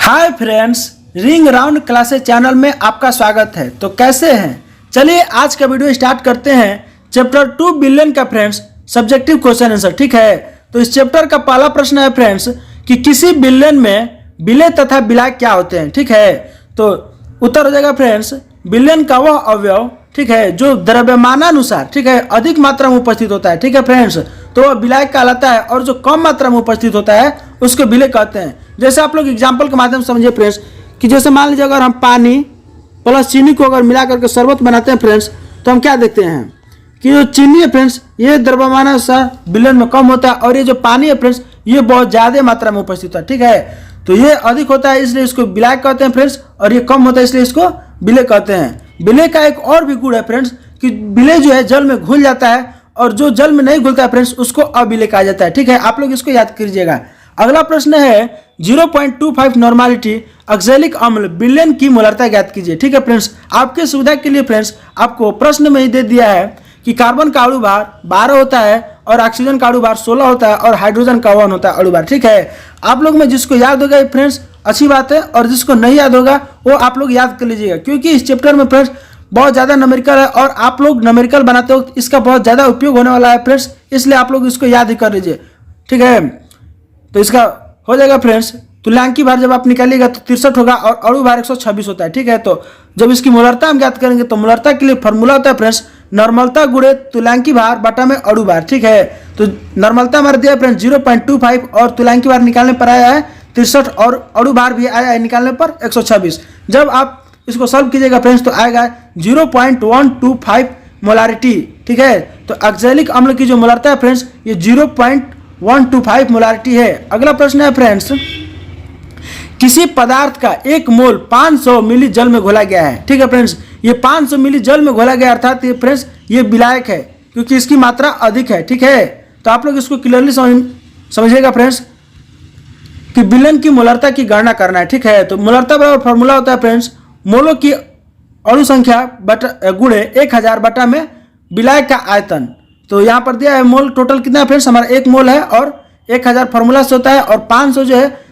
Hi friends, ring round classes channel में आपका स्वागत है। तो कैसे हैं? चलिए आज का वीडियो स्टार्ट करते हैं। चैप्टर 2 बिलियन का फ्रेंड्स सब्जेक्टिव क्वेश्चन आंसर, ठीक है। तो इस चैप्टर का पहला प्रश्न है फ्रेंड्स कि किसी बिलियन में विलय तथा विलय क्या होते हैं, ठीक है। तो उत्तर हो जाएगा फ्रेंड्स बिलियन का वह अवयव, ठीक है, जो द्रव्यमानानुसार, ठीक है, अधिक मात्रा में उपस्थित होता है, ठीक है फ्रेंड्स, तो वह विलय कहलाता है। और जो कम मात्रा में उपस्थित होता है उसको विलय कहते हैं। जैसे आप लोग एग्जाम्पल के माध्यम से समझिए फ्रेंड्स कि जैसे मान लीजिए अगर हम पानी प्लस चीनी को अगर मिला करके शरबत बनाते हैं फ्रेंड्स, तो हम क्या देखते हैं कि जो चीनी है फ्रेंड्स ये द्रव्यमानानुसार विलयन में कम होता है, और ये जो पानी है फ्रेंड्स ये बहुत ज्यादा मात्रा में उपस्थित होता है, ठीक है। तो ये अधिक होता है इसलिए इसको विलय कहते हैं फ्रेंड्स, और ये कम होता है इसलिए इसको विलय कहते हैं। विलय का एक और भी गुण है फ्रेंड्स कि विलय जो है जल में घुल जाता है, और जो जल में नहीं घुलता है फ्रेंड्स उसको अविलय कहा जाता है, ठीक है। आप लोग इसको याद कीजिएगा। अगला प्रश्न है 0.25 नॉर्मालिटी ऑक्सैलिक अम्ल विलयन की मोलरता ज्ञात कीजिए, ठीक है फ्रेंड्स। आपके सुविधा के लिए फ्रेंड्स आपको प्रश्न में ही दे दिया है कि कार्बन का अणु भार 12 होता है, और ऑक्सीजन का अणु भार 16 होता है, और हाइड्रोजन का 1 होता है अणु भार, ठीक है। आप लोग में जिसको याद होगा फ्रेंड्स अच्छी बात है, और जिसको नहीं याद होगा वो आप लोग याद कर लीजिएगा, क्योंकि इस चैप्टर में फ्रेंड्स बहुत ज़्यादा न्यूमेरिकल है, और आप लोग न्यूमेरिकल बनाते वक्त इसका बहुत ज़्यादा उपयोग होने वाला है फ्रेंड्स, इसलिए आप लोग इसको याद ही कर लीजिए, ठीक है। तो इसका हो जाएगा फ्रेंड्स तुल्यांकी भार जब आप निकालिएगा तो 63 होगा, और अणु भार 126 होता है, ठीक है। तो जब इसकी मोलरता हम ज्ञात करेंगे तो मोलरता के लिए फॉर्मूला होता है फ्रेंड्स नॉर्मलता गुणे तुल्यांकी भार बटा में अणु भार, ठीक है। तो नॉर्मलता हमारा दिया है फ्रेंड्स 0.25, और तुल्यांकी भार निकालने पर आया है 63, और अणु भार भी आया है निकालने पर 126। जब आप इसको सॉल्व कीजिएगा फ्रेंड्स तो आएगा 0.125 मोलारिटी, ठीक है। तो ऑक्सैलिक अम्ल की जो मोलरता है फ्रेंड्स ये 0.125 मोलारिटी है। अगला प्रश्न है फ्रेंड्स किसी पदार्थ का 1 मोल 500 मिली जल में घोला गया है, ठीक है फ्रेंड्स। ये 500 मिली जल में घोला गया अर्थात ये फ्रेंड्स ये विलायक है, क्योंकि इसकी मात्रा अधिक है, ठीक है। तो आप लोग इसको क्लियरली समझिएगा फ्रेंड्स कि विलयन की मोलरता की गणना करना है, ठीक है। तो मोलरता बराबर फॉर्मूला होता है फ्रेंड्स मोलों की अणु संख्या बटा गुणे 1000 बटा में विलायक का आयतन। तो यहाँ पर दिया है मोल टोटल कितना है फ्रेंड्स, हमारा 1 मोल है, और 1000 फॉर्मूला से होता है, और 500 जो है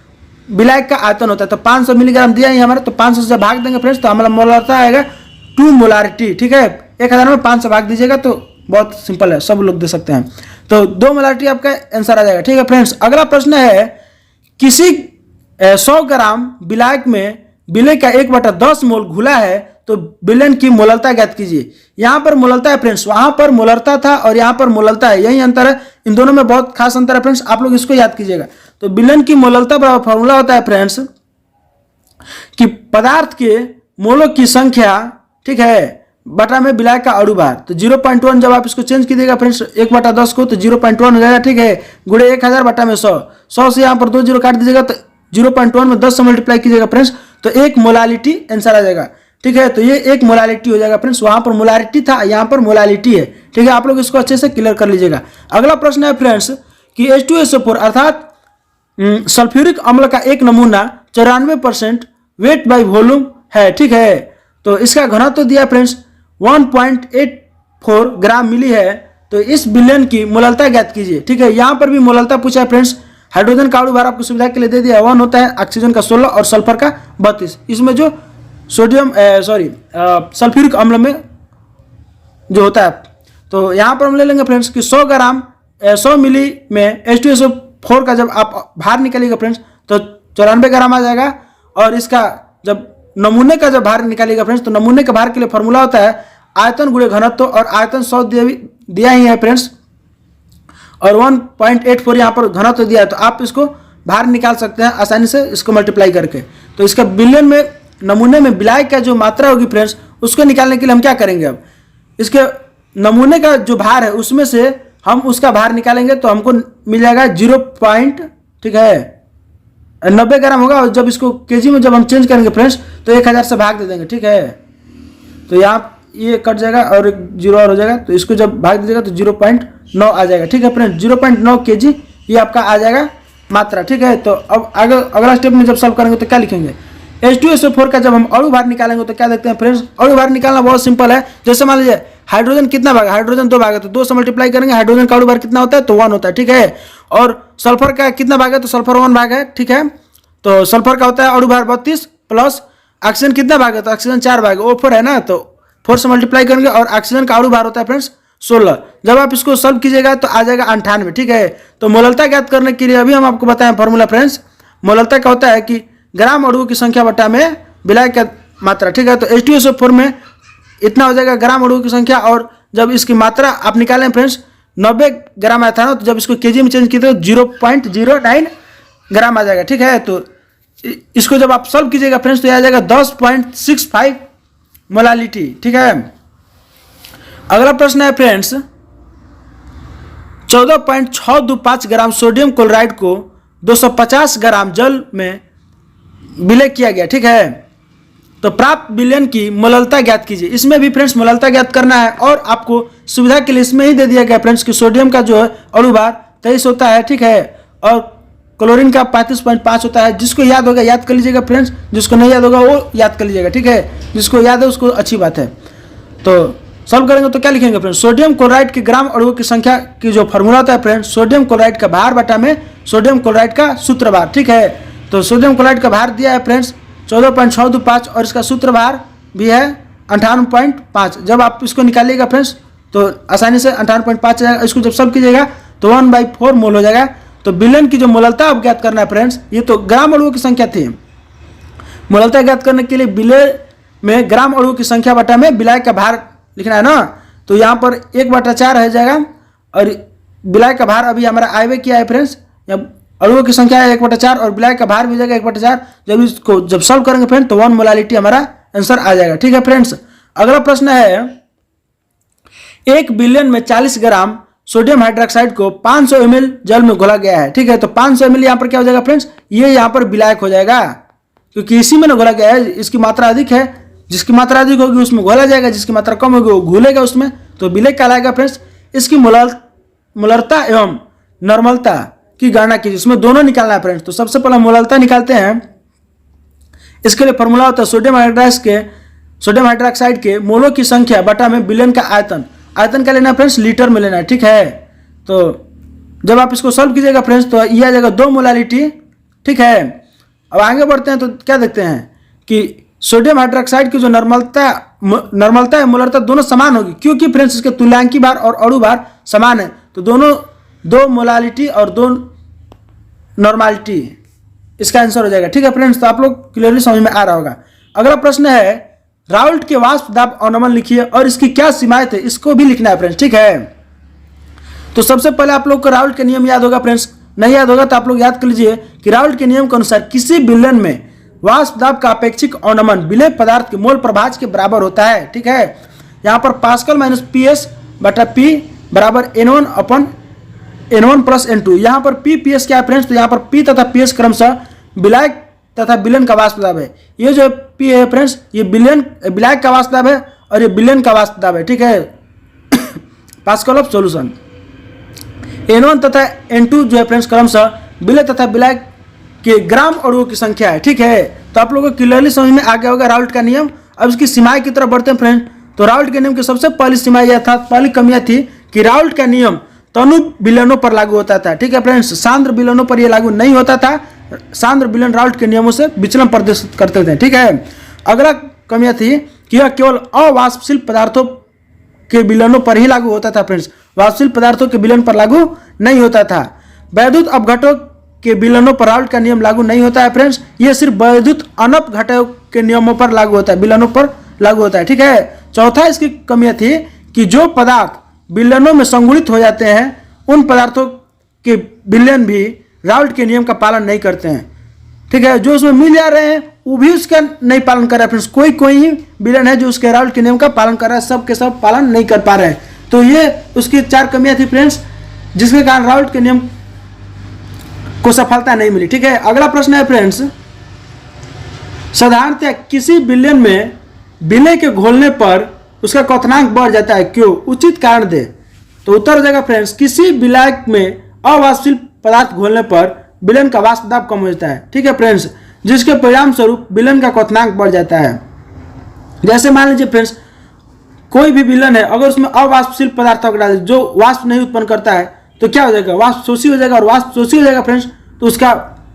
विलायक का आयतन होता है। तो 500 मिलीग्राम दिया है हमारा, तो 500 से भाग देंगे फ्रेंड्स तो हमारा मोलरता आएगा 2 मोलारिटी, ठीक है। 1000 में 500 भाग दीजिएगा तो बहुत सिंपल है, सब लोग दे सकते हैं। तो 2 मोलारिटी आपका आंसर आ जाएगा, ठीक है फ्रेंड्स। अगला प्रश्न है किसी 100 ग्राम विलायक में विलय का 1/10 मोल घुला है तो विलयन की मोलरता ज्ञात कीजिए। यहाँ पर मोलरता है फ्रेंड्स, वहां पर मोलरता था और यहाँ पर मोलरता है, यही अंतर है। इन दोनों में बहुत खास अंतर है फ्रेंड्स, आप लोग इसको याद कीजिएगा। तो विलयन की मोलरता बराबर फॉर्मूला होता है फ्रेंड्स कि पदार्थ के मोलों की संख्या, ठीक है, बटा में विलायक का अणु भार। तो 0.1 जब आप इसको चेंज कीजिएगा फ्रेंड्स 1/10 को तो 0.1 हो जाएगा, ठीक है, गुणे 1000 बटा में 100 से यहाँ पर 2 जीरो काट दीजिएगा तो 0.1 में 10 से मल्टीप्लाई कीजिएगा फ्रेंड्स तो 1 मोलालिटी आंसर आ जाएगा, ठीक है। तो ये 1 मोलालिटी हो जाएगा फ्रेंड्स, वहां पर मोलारिटी था, यहाँ पर मोलालिटी है, ठीक है। आप लोग इसको अच्छे से क्लियर कर लीजिएगा। अगला प्रश्न है फ्रेंड्स कि H2SO4 अर्थात सल्फ्यूरिक अम्ल का एक नमूना 94% वेट बाई वॉल्यूम है, ठीक है। तो इसका घनत्व तो दिया फ्रेंड्स 1.84 ग्राम मिली है। तो इस विलयन की मोलरता ज्ञात कीजिए, ठीक है। यहाँ पर भी मोलरता पूछा है फ्रेंड्स। हाइड्रोजन का अणु भार आपको सुविधा के लिए दे दिया 1 होता है, ऑक्सीजन का 16 और सल्फर का 32। इसमें जो सल्फ्यूरिक अम्ल में जो होता है, तो यहाँ पर हम ले लेंगे फ्रेंड्स कि 100 मिली में H2SO4 का जब आप भार निकालिएगा फ्रेंड्स तो 94 ग्राम आ जाएगा। और इसका जब नमूने का जब भार निकालिएगा फ्रेंड्स तो नमूने के भार के लिए फॉर्मूला होता है आयतन गुणे घनत्व, और आयतन 100 दिया ही है फ्रेंड्स, और 1.84 यहाँ पर घनत्व दिया है। तो आप इसको भार निकाल सकते हैं आसानी से इसको मल्टीप्लाई करके। तो इसका विलयन में नमूने में विलायक का जो मात्रा होगी फ्रेंड्स उसको निकालने के लिए हम क्या करेंगे, अब इसके नमूने का जो भार है उसमें से हम उसका भार निकालेंगे तो हमको मिल जाएगा 90 ग्राम होगा। और जब इसको केजी में जब हम चेंज करेंगे फ्रेंड्स तो 1000 से भाग दे देंगे, ठीक है। तो यहाँ ये कट जाएगा और एक 0 और हो जाएगा, तो इसको जब भाग दीजिएगा तो 0.9 आ जाएगा, ठीक है फ्रेंड्स। 0.9 kg ये आपका आ जाएगा मात्रा, ठीक है। तो अब आगे अगला स्टेप में जब सॉल्व करेंगे तो क्या लिखेंगे, H2SO4 का जब हम अणु भार निकालेंगे तो क्या देखते हैं फ्रेंड्स, अणु भार निकालना बहुत सिंपल है। जैसे मान लीजिए हाइड्रोजन कितना भाग है, हाइड्रोजन 2 भाग है, तो 2 से मल्टीप्लाई करेंगे, हाइड्रोजन का अणु भार कितना होता है तो 1 होता है, ठीक है। और सल्फर का कितना भाग है तो सल्फर 1 भाग है, ठीक है। तो सल्फर का होता है अणु भार 32 प्लस ऑक्सीजन कितना भाग है, तो ऑक्सीजन 4 भाग है, O4 है ना, तो 4 से मल्टीप्लाई करेंगे और ऑक्सीजन का अणु भार होता है फ्रेंड्स 16। जब आप इसको सॉल्व कीजिएगा तो आ जाएगा 98। ठीक है, तो मोललता ज्ञात करने के लिए अभी हम आपको बताएं फॉर्मूला फ्रेंड्स। मोललता का होता है कि ग्राम अणुओं की संख्या बटा में विलायक का मात्रा। ठीक है, तो H2SO4 में इतना हो जाएगा ग्राम अणुओं की संख्या, और जब इसकी मात्रा आप निकालें फ्रेंड्स 90 ग्राम आया था ना, तो जब इसको केजी में चेंज किए तो 0.09 ग्राम आ जाएगा। ठीक है, तो इसको जब आप सॉल्व कीजिएगा फ्रेंड्स तो आ जाएगा 10.65 मोलालिटी। ठीक है, अगला प्रश्न है फ्रेंड्स 14.625 ग्राम सोडियम क्लोराइड को 250 ग्राम जल में विलय किया गया। ठीक है, तो प्राप्त विलयन की मोललता ज्ञात कीजिए। इसमें भी फ्रेंड्स मोललता ज्ञात करना है, और आपको सुविधा के लिए इसमें ही दे दिया गया फ्रेंड्स कि सोडियम का जो है अणु भार 23 होता है। ठीक है, और क्लोरीन का 35.5 होता है। जिसको याद होगा याद कर लीजिएगा फ्रेंड्स, जिसको नहीं याद होगा वो याद कर लीजिएगा। ठीक है, जिसको याद है उसको अच्छी बात है। तो सॉल्व करेंगे तो क्या लिखेंगे फ्रेंड्स, सोडियम क्लोराइड के ग्राम अणुओं की संख्या की जो फॉर्मूला होता है फ्रेंड्स, सोडियम क्लोराइड का भार बटा में सोडियम क्लोराइड का सूत्र भार। ठीक है, तो सोडियम क्लोराइड का भार दिया है फ्रेंड्स 14.625 और इसका सूत्र भार भी है 58.5। जब आप इसको निकालिएगा फ्रेंड्स तो आसानी से 58.5 जाएगा। इसको जब सॉल्व कीजिएगा तो 1/4 मोल हो जाएगा। तो विलयन की जो मोललता आप ज्ञात करना है फ्रेंड्स, ये तो ग्राम अणुओं की संख्या थी। मोललता ज्ञात करने के लिए विलय में ग्राम अणुओं की संख्या बटा में विलायक का भार लिखना है ना, तो यहाँ पर 1/4 रह जाएगा, और विलायक का भार अभी हमारा आयवे किया है फ्रेंड्स, अणुओं की संख्या है 1/4 और विलायक का भार भी जाएगा 1/4। जब सॉल्व करेंगे फ्रेंड तो 1 मोलालिटी हमारा आंसर आ जाएगा। ठीक है फ्रेंड्स, अगला प्रश्न है 1 बिलियन में 40 ग्राम सोडियम हाइड्रोक्साइड को 500 ml जल में घोला गया है। ठीक है, तो 500 ml यहाँ पर क्या हो जाएगा फ्रेंड्स, ये यहाँ पर विलायक हो जाएगा, क्योंकि इसी में ना घोला गया है। इसकी मात्रा अधिक है, जिसकी मात्रा अधिक होगी उसमें घोला जाएगा, जिसकी मात्रा कम होगी वो घुलेगा उसमें, तो विलयक कहलाएगा फ्रेंड्स। इसकी मोललता एवं नॉर्मलता की गणना कीजिए। इसमें दोनों निकालना है फ्रेंड्स। तो सबसे पहले मोललता निकालते हैं। इसके लिए फॉर्मूला होता है सोडियम हाइड्रोक्साइड के मोलों की संख्या बटा में विलयन का आयतन। आयतन का लेना है फ्रेंड्स, लीटर में लेना है। ठीक है, तो जब आप इसको सॉल्व कीजिएगा फ्रेंड्स तो ये आ जाएगा 2 मोलालिटी। ठीक है, अब आगे बढ़ते हैं तो क्या देखते हैं कि सोडियम हाइड्रोक्साइड की जो नॉर्मलता है मोलरता दोनों समान होगी, क्योंकि फ्रेंड्स इसके तुल्यांकी भार और अणु भार समान है, तो दोनों 2 मोलालिटी और 2 नॉर्मालिटी इसका आंसर हो जाएगा। ठीक है फ्रेंड्स, तो आप लोग क्लियरली समझ में आ रहा होगा। अगला प्रश्न है राउल्ट के वाष्प दाब अवनमन लिखिए और इसकी क्या सीमाएं थे, इसको भी लिखना है फ्रेंड्स। ठीक है, तो सबसे पहले आप लोग को राउल्ट के नियम याद होगा फ्रेंड्स, नहीं याद होगा तो आप लोग याद कर लीजिए कि राउल्ट के नियम के अनुसार किसी विलयन में वाष्प दाब का अपेक्षिक अवनमन विलय पदार्थ के मोल प्रभाज के बराबर होता है। ठीक है, यहाँ पर पास्कल माइनस PS बटा P बराबर N1 प्लस N2। यहाँ पर PS क्या है फ्रेंड्स, तो यहाँ पर P तथा PS क्रमशः विलायक तथा विलयन का वाष्प दाब है। ये जो P है फ्रेंड्स, ये विलायक का वाष्प दाब है और ये विलयन का वाष्प दाब है। ठीक है, पास्कल ऑफ सॉल्यूशन। N1 तथा N2 जो है फ्रेंड्स क्रमशः विलय तथा विलायक के ग्राम अणुओं की संख्या है। ठीक है, तो आप लोगों को क्लियरली समझ में आ गया होगा राउल्ट का नियम। अब इसकी सीमाएं की तरफ बढ़ते हैं फ्रेंड। तो राउल्ट के नियम की सबसे पहली सीमा यह था, पहली कमियां थी कि राउल्ट का नियम तनु विलयनों पर लागू होता था। ठीक है फ्रेंड्स, सांद्र विलयनों पर यह लागू नहीं होता था। सांद्र विलयन राउल्ट के नियमों से विचलन प्रदर्शित करते थे। ठीक है, अगला कमियां थी कि यह केवल अवाष्पशील पदार्थों के विलयनों पर ही लागू होता था फ्रेंड्स, वाष्पशील पदार्थों के विलयन पर लागू नहीं होता था। वैद्युत अपघटों के विलयनों पर राउल्ट का नियम लागू नहीं होता है फ्रेंड्स, ये सिर्फ वैद्युत अनपघटों के नियमों पर लागू होता है, विलयनों पर लागू होता है। ठीक है, चौथा इसकी कमियां थी कि जो पदार्थ विलयनों में संगुणित हो जाते हैं उन पदार्थों के विलयन भी राउल्ट के नियम का पालन नहीं करते हैं। ठीक है, जो उसमें मिल जा रहे हैं वो भी उसका नहीं पालन कर रहा है फ्रेंड्स। कोई ही विलयन है जो उसके राउल्ट के नियम का पालन कर रहा है, सब के सब पालन नहीं कर पा रहे हैं। तो ये उसकी 4 कमियां थी फ्रेंड्स, जिसके कारण राउल्ट के नियम को सफलता नहीं मिली। ठीक है, अगला प्रश्न है फ्रेंड्स, साधारणतः किसी विलयन में विलय के घोलने पर उसका क्वथनांक बढ़ जाता है, क्यों? उचित कारण दे। तो उत्तर हो जाएगा फ्रेंड्स, किसी विलायक में अवाष्पशील पदार्थ घोलने पर विलयन का वाष्प दाब कम हो जाता है। ठीक है फ्रेंड्स, जिसके परिणाम स्वरूप विलयन का क्वथनांक बढ़ जाता है। जैसे मान लीजिए फ्रेंड्स, कोई भी विलयन है, अगर उसमें अवाष्पशील पदार्थ डाल दे जो वाष्प नहीं उत्पन्न करता है तो क्या हो जाएगा, वाष्प शोषी हो जाएगा, और वाष्प शोषी हो जाएगा फ्रेंड्स तो उसका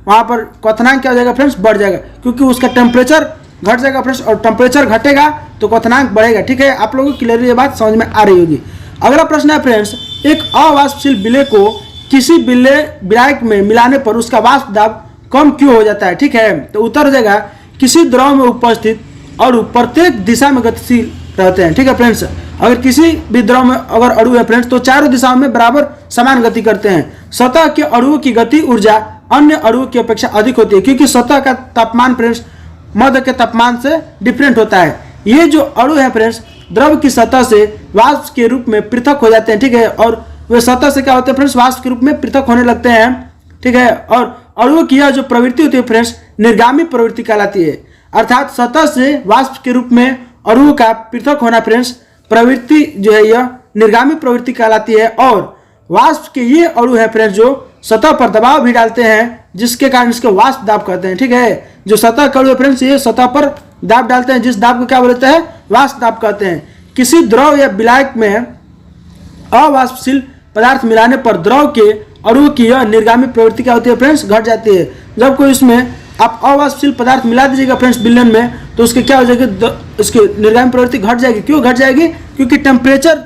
वहाँ पर क्वथनांक क्या हो जाएगा फ्रेंड्स, बढ़ जाएगा, क्योंकि उसका टेम्परेचर घट जाएगा फ्रेंड्स, और टेम्परेचर घटेगा तो क्वथनांक बढ़ेगा। ठीक है, आप लोगों को क्लियरली ये बात समझ में आ रही होगी। अगला प्रश्न है फ्रेंड्स, एक अवाष्पशील विलेय को किसी विलायक में मिलाने पर उसका वाष्प दाब कम क्यों हो जाता है। ठीक है, तो उत्तर हो जाएगा किसी द्रव में उपस्थित अणु प्रत्येक दिशा में गतिशील रहते हैं। ठीक है फ्रेंड्स, अगर किसी भी द्रव में अगर अणु है फ्रेंड्स तो चारों दिशाओं में बराबर समान गति करते हैं। सतह के अणुओं की गति ऊर्जा अन्य अणुओं की अपेक्षा अधिक होती है, क्योंकि सतह का तापमान फ्रेंड्स मध्य के तापमान से डिफरेंट होता है। ये जो अणु है फ्रेंड्स द्रव की सतह से वाष्प के रूप में पृथक हो जाते हैं। ठीक है, और वे सतह से क्या होते हैं फ्रेंड्स, वाष्प के रूप में पृथक होने लगते हैं। ठीक है, और अणुओं की यह जो प्रवृत्ति होती है फ्रेंड्स निर्गामी प्रवृत्ति कहलाती है, अर्थात सतह से वाष्प के रूप में अणुओं का पृथक होना फ्रेंड्स प्रवृत्ति जो है यह निर्गामी प्रवृत्ति कहलाती है। और वाष्प के ये अणु है फ्रेंड्स जो सतह पर दबाव भी डालते हैं, जिसके कारण इसके वाष्प दाब कहते हैं। ठीक है, जो सतह के अणु है फ्रेंड्स ये सतह पर दाब डालते हैं, जिस दाब को क्या बोलते हैं, वाष्प दाब कहते हैं। किसी द्रव या विलायक में अवाष्पशील पदार्थ मिलाने पर द्रव के अणुओं की यह निर्गामी प्रवृत्ति क्या होती है फ्रेंड्स, घट जाती है। जब कोई इसमें आप अवाष्पशील पदार्थ मिला दीजिएगा फ्रेंड्स विलयन में, तो उसके क्या हो जाएगी, इसकी निर्गामी प्रवृत्ति घट जाएगी। क्यों घट जाएगी, क्योंकि टेम्परेचर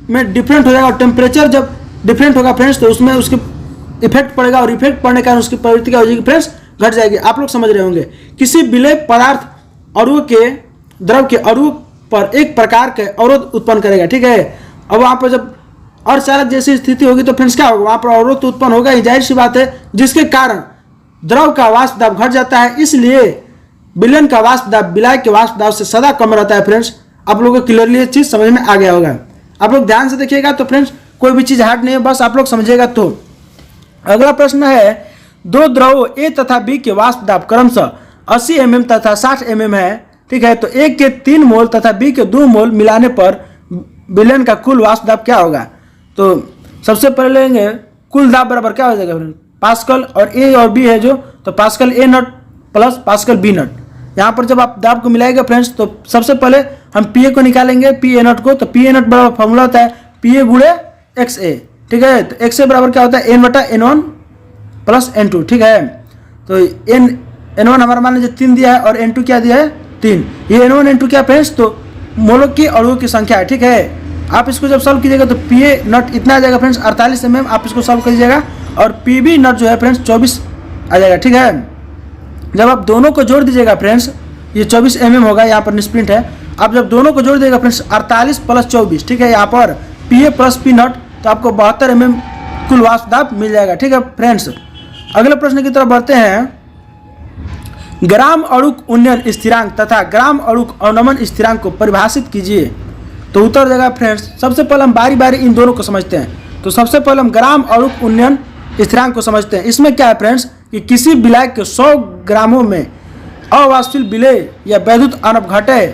में डिफरेंट हो जाएगा, और टेम्परेचर जब डिफरेंट होगा फ्रेंड्स तो उसमें उसके इफेक्ट पड़ेगा, और इफेक्ट पड़ने के कारण उसकी प्रवृत्ति क्या हो जाएगी फ्रेंड्स, घट जाएगी। आप लोग समझ रहे होंगे। किसी विलेय पदार्थ अणुओं के द्रव के अणु पर एक प्रकार के अवरोध उत्पन्न करेगा। ठीक है, अब वहाँ पर जब अर्धचालक जैसी स्थिति होगी तो फ्रेंड्स क्या होगा, वहाँ पर अवरोध तो उत्पन्न होगा ही, जाहिर सी बात है, जिसके कारण द्रव का वाष्प दाब घट जाता है। इसलिए विलयन का वाष्प दाब विलायक के वाष्प दाब से सदा कम रहता है। फ्रेंड्स आप लोगों को क्लियरली ये चीज़ समझ में आ गया होगा। आप लोग ध्यान से देखिएगा तो फ्रेंड्स कोई भी चीज़ हार्ड नहीं है, बस आप लोग समझिएगा। तो अगला प्रश्न है, दो द्रवों ए तथा बी के वाष्प दाब क्रमशः 80 mm तथा 60 mm है। ठीक है, तो ए के 3 मोल तथा बी के 2 मोल मिलाने पर विलयन का कुल वाष्प दाब क्या होगा। तो सबसे पहले लेंगे कुल दाब बराबर क्या हो जाएगा पास्कल, और ए और बी है जो, तो Pascal A not plus Pascal B not. यहाँ पर जब आप दाब को मिलाएंगे फ्रेंड्स तो सबसे पहले हम पी ए को निकालेंगे, पी ए नॉट को, तो पी ए नॉट बराबर फॉर्मूला होता है पी ए गुणे एक्स ए। ठीक है, तो एक्स ए बराबर क्या होता है, एन बटा n one plus n two. ठीक है, तो एन वन हमारा मान लीजिए 3 दिया है, और एन टू क्या दिया है 3। ये एन वन एन टू क्या फ्रेंड्स, तो मोलों की अणुओं की संख्या है। ठीक है, आप इसको जब सॉल्व कीजिएगा तो पी ए नॉट इतना आ जाएगा फ्रेंड्स 48 mm, आप इसको सॉल्व कीजिएगा, और पी बी नॉट जो है फ्रेंड्स 24 आ जाएगा। ठीक है, जब आप दोनों को जोड़ दीजिएगा फ्रेंड्स ये 24 mm होगा, यहाँ पर निष्प्रिंट है। आप जब दोनों को जोड़ देगा फ्रेंड्स 48 प्लस 24, ठीक है, यहाँ पर P A plus P not, तो आपको 72 mm कुल वाष्प दाब मिल जाएगा। ठीक है फ्रेंड्स, अगले प्रश्न की तरफ बढ़ते हैं। ग्राम अणुक उन्नयन स्थिरांक तथा ग्राम अणुक अवनमन स्थिरांक को परिभाषित कीजिए। तो उत्तर हो जाएगा फ्रेंड्स, सबसे पहले हम बारी बारी इन दोनों को समझते हैं। तो सबसे पहले हम ग्राम अणुक उन्नयन स्थिरांक को समझते हैं। इसमें क्या है फ्रेंड्स कि किसी विलायक के 100 ग्रामों में अवाष्पशील विलेय या वैद्युत आणव घटे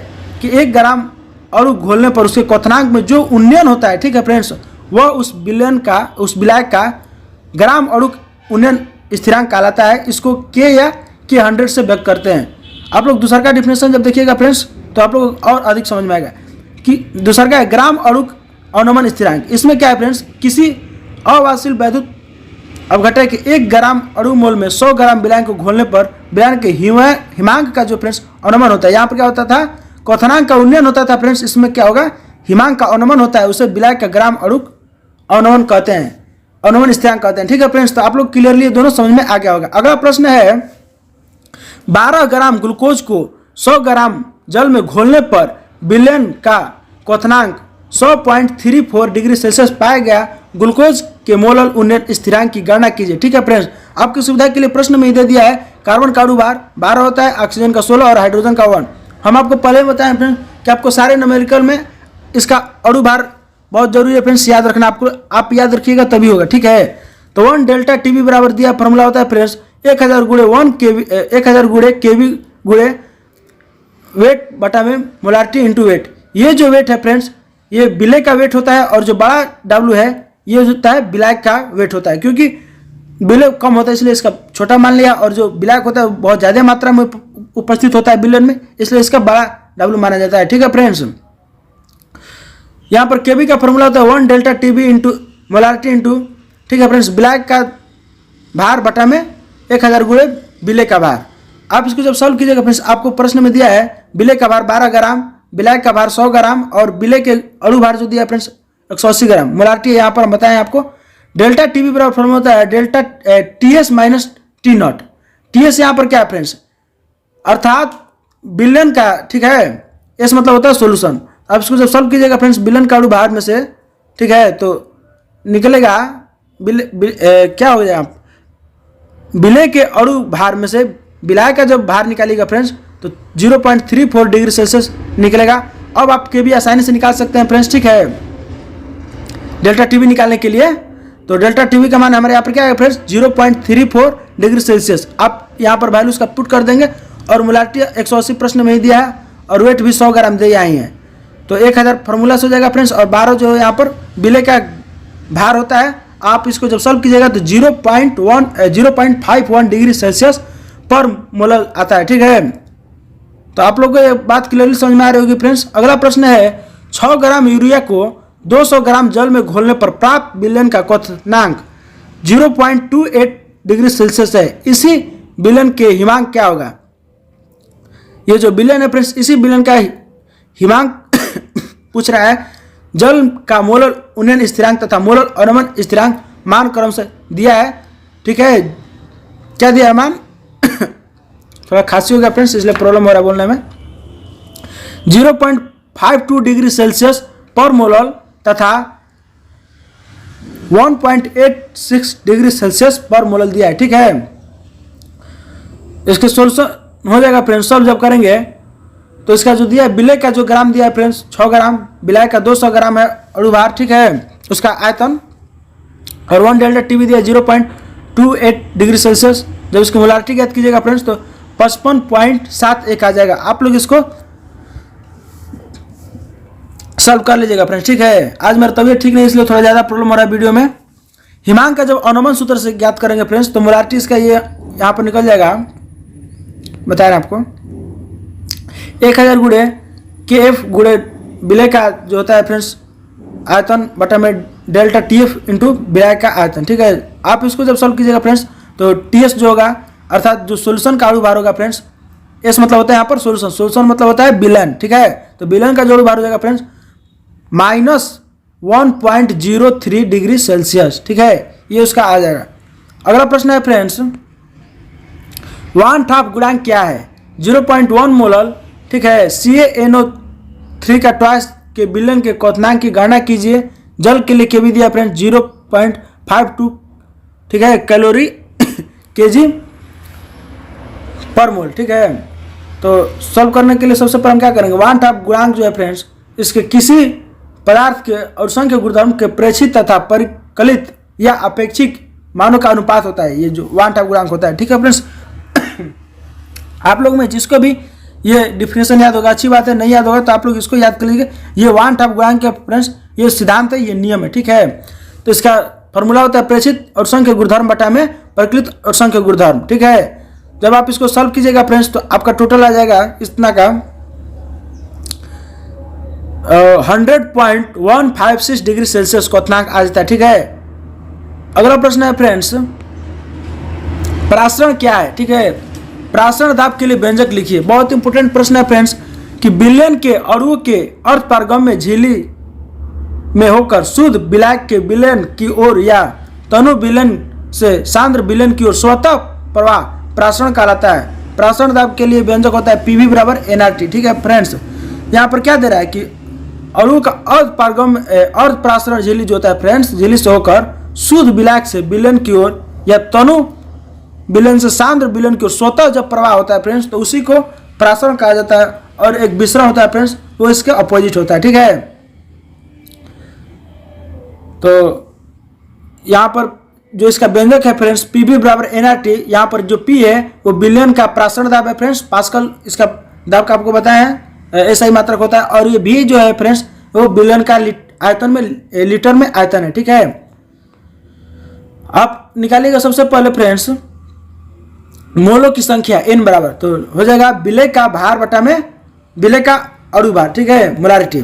कि 1 ग्राम अणु घोलने पर उसके क्वथनांक में जो उन्नयन होता है, ठीक है फ्रेंड्स, वह उस विलायक का ग्राम अणुक उन्नयन स्थिरांक कहलाता है। इसको के या के 100 से व्यक्त करते हैं। आप लोग दूसरा का डिफिनेशन जब देखिएगा फ्रेंड्स तो आप लोग और अधिक समझ में आएगा कि दूसरा का है ग्राम अणुक अवनमन स्थिरांक। इसमें क्या है फ्रेंड्स, किसी अवाष्पशील वैद्युत अवघटक के 1 ग्राम अणु मोल में 100 ग्राम विलायक को घोलने पर विलायक के हिमांक का जो फ्रेंड्स अवनमन होता है, यहाँ पर क्या होता था, क्वथनांक का उन्नयन होता था फ्रेंड्स, इसमें क्या होगा, हिमांक का अवनमन होता है, उसे विलायक का ग्राम अणुक अवनमन कहते हैं, अवनमन स्थिरांक कहते हैं। ठीक है फ्रेंड्स, तो आप लोग क्लियरली दोनों समझ में आ गया होगा। अगला प्रश्न है, 12 ग्राम ग्लूकोज को 100 ग्राम जल में घोलने पर विलयन का क्वथनांक 100.34 डिग्री सेल्सियस पाया गया, ग्लूकोज के मोलल उन्नयन स्थिरांक की गणना कीजिए। ठीक है फ्रेंड्स, आपकी सुविधा के लिए प्रश्न में दे दिया है, कार्बन का अणु भार 12 होता है, ऑक्सीजन का 16 और हाइड्रोजन का 1। हम आपको पहले ही बताएं फ्रेंड्स कि आपको सारे न्यूमेरिकल में इसका अणु भार बहुत जरूरी है फ्रेंड्स, याद रखना, आपको आप याद रखिएगा तभी होगा। ठीक है, तो 1 डेल्टा टीबी बराबर दिया, फॉर्मूला होता है फ्रेंड्स 1000 गुणे 1 केवी, 1000 गुणे केवी गुणे वेट बटा में मोलारिटी इंटू वेट। ये जो वेट है फ्रेंड्स ये विलेय का वेट होता है, और जो बड़ा डब्ल्यू है ये होता है विलायक का वेट होता है, क्योंकि विलेय कम होता है इसलिए इसका छोटा मान लिया, और जो विलायक होता है वो बहुत ज़्यादा मात्रा में उपस्थित होता है विलयन में, इसलिए इसका बड़ा डब्ल्यू माना जाता है। ठीक है फ्रेंड्स, यहाँ पर केबी का फॉर्मूला होता है 1 delta TB into molarity into, ठीक है फ्रेंड्स, विलायक का भार बटा में 1000 गुणे विलय का भार। आप इसको जब सॉल्व कीजिएगा फ्रेंड्स, आपको प्रश्न में दिया है विलय का भार 12 ग्राम, विलायक का भार 100 ग्राम और विलय के अणु भार जो दिया है फ्रेंड्स 180 ग्राम। मोलारिटी यहाँ पर हम बताएं आपको, डेल्टा टीवी बराबर फॉर्मूला होता है delta TS minus T naught. TS यहाँ पर क्या है फ्रेंड्स, अर्थात बिलियन का, ठीक है, एस मतलब होता है सोल्यूशन। अब इसको जब सॉल्व कीजिएगा फ्रेंड्स, बिलियन का अणु भार में से, ठीक है, तो निकलेगा क्या हो जाएगा, विलय के अणु भार में से विलायक का जब भार निकालिएगा फ्रेंड्स तो 0.34 डिग्री सेल्सियस निकलेगा। अब आप के भी आसानी से निकाल सकते हैं फ्रेंड्स, ठीक है, डेल्टा टीवी निकालने के लिए। तो डेल्टा टीवी का मान हमारे यहाँ पर क्या है फ्रेंड्स 0.34 डिग्री सेल्सियस। आप यहाँ पर वैल्यूज का पुट कर देंगे और मोलारिटी 180 प्रश्न में ही दिया है और वेट भी 100 ग्राम दिए आई हैं, तो 1000 फार्मूला से हो जाएगा फ्रेंड्स। और 12 जो है यहाँ पर विलय का भार होता है। आप इसको जब सॉल्व कीजिएगा तो 0.51 डिग्री सेल्सियस पर मोलर आता है, ठीक है। तो आप लोगों को ये बात क्लियरली समझ में आ रही होगी फ्रेंड्स। अगला प्रश्न है 6 ग्राम यूरिया को 200 ग्राम जल में घोलने पर प्राप्त विलयन का क्वथनांक 0.28 डिग्री सेल्सियस है। इसी विलयन के हिमांक क्या होगा। ये जो विलयन है फ्रेंड्स, इसी विलयन का हिमांक पूछ रहा है। जल का मोलर उन्नयन स्थिरांक तथा मोलर अवनमन स्थिरांक मान क्रम से दिया है, ठीक है। क्या दिया है मान थोड़ा खांसी हो गया फ्रेंड्स, इसलिए प्रॉब्लम हो रहा है बोलने में। 0.52 डिग्री सेल्सियस पर मोलर तथा 1.86 डिग्री सेल्सियस पर मोलर दिया है, ठीक है। इसके सोल्यूशन हो जाएगा फ्रेंड्स, सॉल्व जब करेंगे तो इसका जो दिया है विलय का जो ग्राम दिया है फ्रेंड्स 6 ग्राम, विलय का 200 ग्राम है अणु भार, ठीक है, उसका आयतन, और 1 डेल्टा टीवी दिया 0.28 डिग्री सेल्सियस। जब इसकी मोलारिटी ज्ञात कीजिएगा फ्रेंड्स तो 55.71 आ जाएगा। आप लोग इसको सॉल्व कर लीजिएगा फ्रेंड्स, ठीक है। आज मेरा तबीयत ठीक नहीं इसलिए थोड़ा ज़्यादा प्रॉब्लम हो रहा है वीडियो में। हिमांक का जब अवनमन सूत्र से ज्ञात करेंगे फ्रेंड्स तो मोलारिटी इसका ये यहाँ पर निकल जाएगा, बता रहे हैं आपको, 1000 गुणे के एफ गुणे विलय का जो होता है फ्रेंड्स आयतन बटा में डेल्टा टी एफ इंटू विलय का आयतन, ठीक है। आप इसको जब सॉल्व कीजिएगा फ्रेंड्स तो टी एस जो होगा अर्थात जो सोल्यूशन का अणु भार होगा फ्रेंड्स, एस मतलब होता है यहाँ पर सोल्यूशन, सोल्यूशन मतलब होता है विलयन, ठीक है। तो विलयन का जो अणु भार हो जाएगा फ्रेंड्स -1.03 डिग्री सेल्सियस, ठीक है, ये उसका आ जाएगा। अगला प्रश्न है फ्रेंड्स 1/2 गुणांक क्या है। 0.1 मोलर, ठीक है, CaNO3 का ट्वाइस के विलयन के क्वथनांक की गणना कीजिए। जल के लिए केवी दिया फ्रेंड्स 0.52, ठीक है, कैलोरी केजी पर मोल, ठीक है। तो सॉल्व करने के लिए सबसे पहले हम क्या करेंगे, 1/2 गुणांक जो है फ्रेंड्स इसके किसी पदार्थ के और संख्य गुणधर्म के प्रेक्षित तथा परिकलित या अपेक्षिक मानों का अनुपात होता है, ये जो 1/2 गुणांक होता है, ठीक है फ्रेंड्स। आप लोग में जिसको भी ये डिफिनेशन याद होगा अच्छी बात है, नहीं याद होगा तो आप लोग इसको याद कर लीजिए। ये 1/2 गुणांक के फ्रेंड्स ये सिद्धांत है, ये नियम है, ठीक है। तो इसका फॉर्मूला होता है प्रेक्षित और संख्य गुणधर्म बटा में परिकलित और संख्य गुणधर्म, ठीक है। जब आप इसको सॉल्व कीजिएगा फ्रेंड्स तो आपका टोटल आ जाएगा इतना का 100.156 डिग्री सेल्सियस क्वथनांक आ जाता है, ठीक है। अगला प्रश्न है फ्रेंड्स प्रासरण क्या है, ठीक है। प्रासरण दाब के लिए व्यंजक लिखिए। बहुत इंपोर्टेंट प्रश्न है फ्रेंड्स कि विलयन के अणुओं के अर्ध पारगम्य झिल्ली में होकर शुद्ध विलायक के विलयन की ओर या तनु विलयन से सांद्र विलयन की ओर स्वतः प्रवाह प्रासरण कहलाता है। प्रासरण दाब के लिए व्यंजक होता है पीवी बराबर एनआरटी, ठीक है फ्रेंड्स। यहाँ पर क्या दे रहा है कि अणु का अर्ध प्रासरण झिल्ली जो होता है फ्रेंड्स, झिल्ली से होकर शुद्ध विलायक से विलयन की ओर या तनु विलयन से सांद्र विलयन की ओर स्वतः जब प्रवाह होता है फ्रेंड्स तो उसी को प्रासरण कहा जाता है। और एक विसरण होता है फ्रेंड्स वो इसके अपोजिट होता है, ठीक है। तो यहाँ पर जो इसका व्यंजक है फ्रेंड्स पीवी बराबर एनआरटी, यहाँ पर जो पी है वो विलयन का प्रासरण दाब है फ्रेंड्स, पास्कल इसका दाब का आपको बताया है, ऐसा ही मात्रक होता है। और ये भी जो है फ्रेंड्स वो विलयन का आयतन में लीटर में आयतन है, ठीक है। आप निकालिएगा सबसे पहले फ्रेंड्स मोलों की संख्या n बराबर, तो हो जाएगा विलय का भार बटा में विलय का अणु भार, ठीक है, मोलारिटी।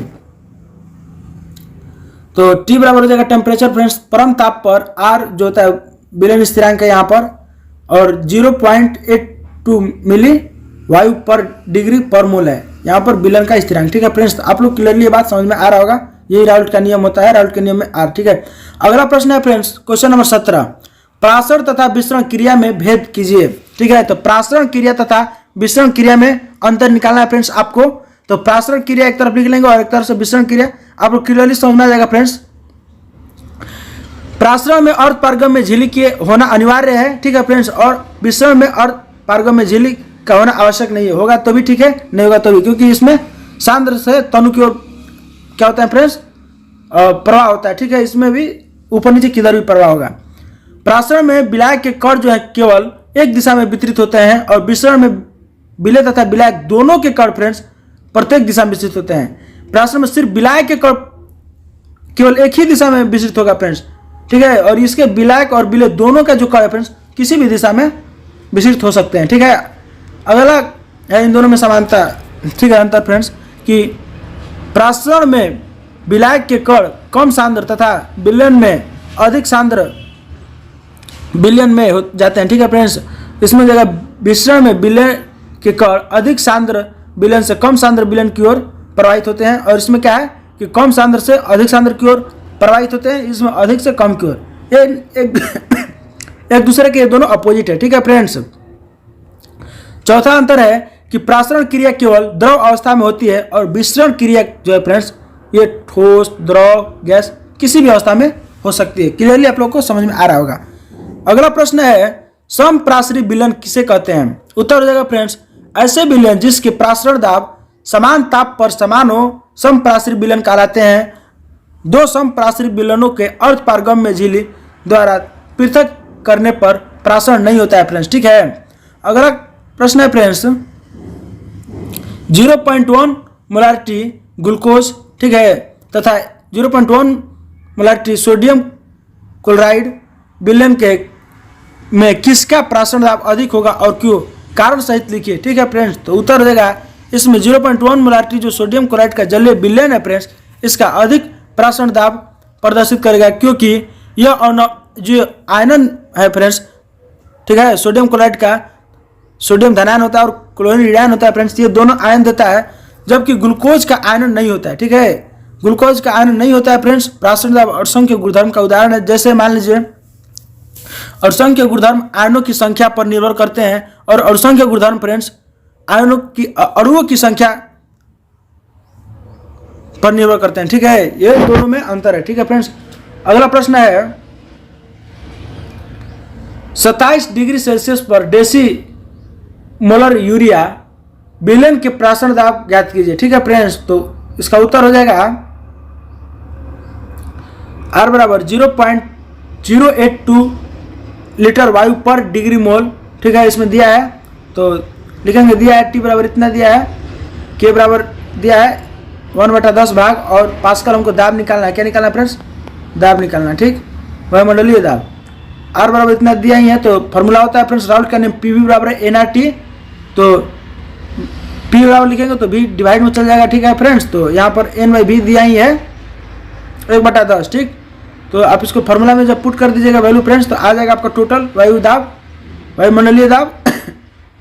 तो T बराबर हो जाएगा टेम्परेचर फ्रेंड्स, परम ताप पर R जो होता है विलयन स्थिरांक है यहाँ पर, और 0.82 मिली वायु पर डिग्री पर मोल है यहाँ पर विलन का स्थिरांक। ठीक है फ्रेंड्स, तो आप लोग क्लियरली ये बात समझ में आ रहा होगा, यही राउल्ट का नियम होता है, राउल्ट के नियम में आर। ठीक है, अगला प्रश्न है फ्रेंड्स, क्वेश्चन नंबर 17, प्रासरण तथा विसरण क्रिया में भेद कीजिए। ठीक है, तो प्रासरण क्रिया तथा विसरण क्रिया में अंतर निकालना है फ्रेंड्स आपको। तो प्रासरण क्रिया एक तरफ लिख लेंगे और एक तरफ से विसरण क्रिया, आप लोग क्लियरली समझ में आ जाएगा फ्रेंड्स। प्रासरण में अर्ध पारगम्य में झिल्ली के होना अनिवार्य है। ठीक है फ्रेंड्स, और विसरण में अर्ध पारगम्य में झिल्ली का होना आवश्यक नहीं है, होगा तो भी ठीक है, नहीं होगा तो भी, क्योंकि इसमें सांद्र से तनु की ओर क्या होता है फ्रेंड्स, प्रवाह होता है। ठीक है, इसमें भी ऊपर नीचे किधर भी प्रवाह होगा। प्रासरण में विलायक के कण जो है केवल एक दिशा में वितरित होते हैं और विसरण में विलय तथा विलायक दोनों के कण फ्रेंड्स प्रत्येक दिशा में विस्तृत होते हैं। प्रासरण में सिर्फ विलायक के कण केवल एक ही दिशा में विस्तृत होगा फ्रेंड्स। ठीक है, और इसके विलायक और विलय दोनों का जो कण है फ्रेंड्स किसी भी दिशा में विस्तृत हो सकते हैं। ठीक है, अगला है इन दोनों में समानता। ठीक है, अंतर फ्रेंड्स कि प्रासरण में विलायक के कण कम सांद्र तथा विलयन में अधिक सांद्र विलयन में हो जाते हैं। ठीक है फ्रेंड्स, इसमें जगह विसरण में विलय के कण अधिक सांद्र विलयन से कम सांद्र विलयन की ओर प्रवाहित होते हैं, और इसमें क्या है कि कम सांद्र से अधिक सांद्र की ओर प्रवाहित होते हैं, इसमें अधिक से कम की ओर। ये एक दूसरे के दोनों अपोजिट है। ठीक है फ्रेंड्स, चौथा अंतर है कि प्रासरण क्रिया केवल द्रव अवस्था में होती है और विसरण क्रिया जो है फ्रेंड्स ये ठोस, द्रव, गैस किसी भी अवस्था में हो सकती है। क्लियरली आप लोगों को समझ में आ रहा होगा। अगला प्रश्न है, समप्रासरी विलयन किसे कहते हैं? उत्तर हो जाएगा फ्रेंड्स, ऐसे विलयन जिसके प्रासरण दाब समान ताप पर समान हो समप्रासरी विलयन कहलाते हैं। दो समप्रासरी विलयनों के अर्ध पारगम्य झिल्ली द्वारा पृथक करने पर प्रासरण नहीं होता है फ्रेंड्स। ठीक है, अगला प्रश्न है फ्रेंड्स, 0.1 मोलारिटी ग्लूकोज, ठीक है, तथा 0.1 मोलारिटी सोडियम क्लोराइड विलयन के में किसका प्रासरण दाब अधिक होगा और क्यों? कारण सहित लिखिए। ठीक है फ्रेंड्स, तो उत्तर हो जाएगा इसमें 0.1 मोलारिटी जो सोडियम क्लोराइड का जलीय विलयन है फ्रेंड्स इसका अधिक प्रासरण दाब प्रदर्शित करेगा, क्योंकि यह जो आयनन है फ्रेंड्स, ठीक है, सोडियम क्लोराइड का सोडियम धनायन होता है और क्लोरीन ऋणायन होता है फ्रेंड्स, ये दोनों आयन देता है, जबकि ग्लूकोज का आयनन नहीं होता है। ठीक है, ग्लूकोज का आयनन नहीं होता है फ्रेंड्स। प्रासरण दाब असंख्य गुणधर्म का उदाहरण है, जैसे मान लीजिए असंख्य गुणधर्म आयनों की संख्या पर निर्भर करते हैं और असंख्य गुणधर्म फ्रेंड्स आयनों की अणुओं की संख्या पर निर्भर करते हैं। ठीक है, ये दोनों में अंतर है। ठीक है फ्रेंड्स, अगला प्रश्न है, 27 डिग्री सेल्सियस पर डेसी मोलर यूरिया विलयन के प्रासरण दाब ज्ञात कीजिए। ठीक है फ्रेंड्स, तो इसका उत्तर हो जाएगा R बराबर 0.082 लीटर वायु पर डिग्री मोल। ठीक है, इसमें दिया है तो लिखेंगे, दिया है T बराबर इतना दिया है, K बराबर दिया है 1/10 भाग, और पास्कल हमको दाब निकालना है। क्या निकालना है फ्रेंड्स? दाब निकालना है। ठीक, वायुमंडलीय दाब R बराबर इतना दिया ही है, तो फॉर्मूला होता है फ्रेंड्स राउल्ट का नियम PV बराबर nRT, तो P बराबर लिखेंगे तो V डिवाइड में चल जाएगा। ठीक है फ्रेंड्स, तो यहाँ पर N/V दिया ही है 1/10। ठीक, तो आप इसको फॉर्मूला में जब पुट कर दीजिएगा वैल्यू फ्रेंड्स, तो आ जाएगा आपका टोटल वायु दाब, वायुमंडलीय दाब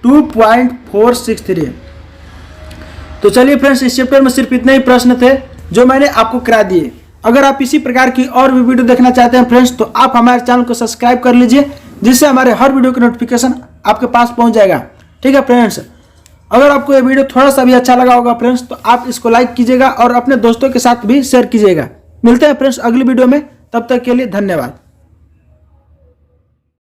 2.463। तो चलिए फ्रेंड्स, इस चैप्टर में सिर्फ इतने ही प्रश्न थे जो मैंने आपको करा दिए। अगर आप इसी प्रकार की और भी वीडियो देखना चाहते हैं फ्रेंड्स, तो आप हमारे चैनल को सब्सक्राइब कर लीजिए, जिससे हमारे हर वीडियो की नोटिफिकेशन आपके पास पहुंच जाएगा। ठीक है फ्रेंड्स, अगर आपको ये वीडियो थोड़ा सा भी अच्छा लगा होगा फ्रेंड्स, तो आप इसको लाइक कीजिएगा और अपने दोस्तों के साथ भी शेयर कीजिएगा। मिलते हैं फ्रेंड्स अगली वीडियो में, तब तक के लिए धन्यवाद।